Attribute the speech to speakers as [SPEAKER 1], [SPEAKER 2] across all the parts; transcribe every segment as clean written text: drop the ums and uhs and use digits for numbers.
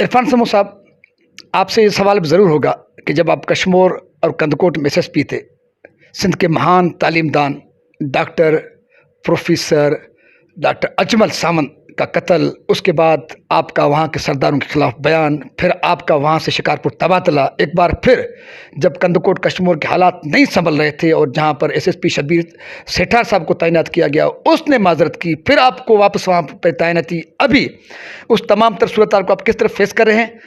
[SPEAKER 1] इरफान समो साहब, आपसे ये सवाल ज़रूर होगा कि जब आप कश्मीर और कंदकोट में एसएसपी थे, सिंध के महान तालीमदान डॉक्टर प्रोफेसर डॉक्टर अजमल सामंत का कत्ल, उसके बाद आपका वहाँ के सरदारों के खिलाफ बयान, फिर आपका वहाँ से शिकारपुर तबादला, एक बार फिर जब कंदकोट कश्मीर के हालात नहीं संभल रहे थे और जहाँ पर एसएसपी शब्बीर सेठार साहब को तैनात किया गया, उसने माजरत की, फिर आपको वापस वहाँ पर तैनाती, अभी उस तमाम तर सूरत को आप किस तरह फेस कर रहे हैं?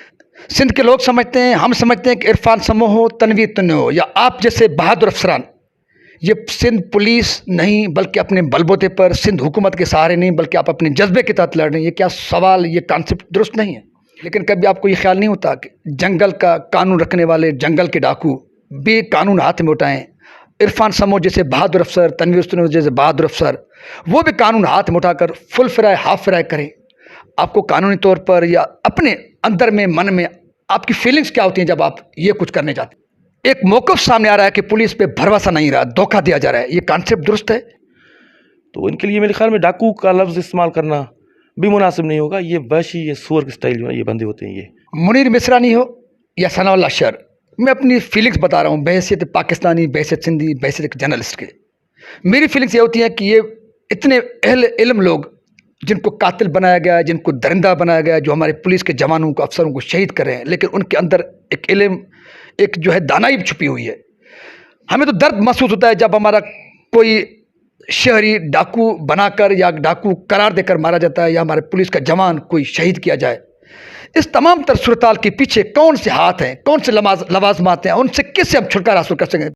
[SPEAKER 1] सिंध के लोग समझते हैं, हम समझते हैं कि इरफान समो हो, तनवीर तुन्ने हो या आप जैसे बहादुर अफसरान ये सिंध पुलिस नहीं बल्कि अपने बलबूते पर, सिंध हुकूमत के सहारे नहीं बल्कि आप अपने जज्बे के तहत लड़ रहे हैं। ये क्या सवाल, ये कॉन्सेप्ट दुरुस्त नहीं है। लेकिन कभी आपको ये ख्याल नहीं होता कि जंगल का कानून रखने वाले जंगल के डाकू बेकानून हाथ में उठाएं? इरफान समो जैसे बहादुर अफसर, तनवीर तुन्ने जैसे बहादुर अफसर, वो भी कानून हाथ में उठाकर फुल फ्राई हाफ फ्राई करें। आपको कानूनी तौर पर या अपने अंदर में, मन में आपकी फीलिंग्स क्या होती हैं जब आप ये कुछ करने जाते हैं? एक मौक़िफ़ सामने आ रहा है कि पुलिस पे भरोसा नहीं रहा, धोखा दिया जा रहा है, ये कॉन्सेप्ट दुरुस्त है?
[SPEAKER 2] तो इनके लिए मेरे ख्याल में डाकू का लफ्ज़ इस्तेमाल करना भी मुनासिब नहीं होगा। ये वहशी, ये सूअर के स्टाइल में ये बंदे होते हैं। ये
[SPEAKER 1] मुनीर मिश्रा नहीं हो या सनाउल्लाह शर, मैं अपनी फीलिंग्स बता रहा हूँ बहैसियत पाकिस्तानी, बहैसियत सिंधी, बहैसियत एक जर्नलिस्ट के। मेरी फीलिंग्स ये होती हैं कि ये इतने अहल इल्म लोग जिनको कातिल बनाया गया है, जिनको दरिंदा बनाया गया है, जो हमारे पुलिस के जवानों को, अफसरों को शहीद कर रहे हैं, लेकिन उनके अंदर एक इल्म, एक जो है दानाई छुपी हुई है। हमें तो दर्द महसूस होता है जब हमारा कोई शहरी डाकू बनाकर या डाकू करार देकर मारा जाता है, या हमारे पुलिस का जवान कोई शहीद किया जाए। इस तमाम तर सूरताल के पीछे कौन से हाथ हैं, कौन से लवाज़मात हैं, उनसे कैसे हम छुटकारा हासिल कर सकें?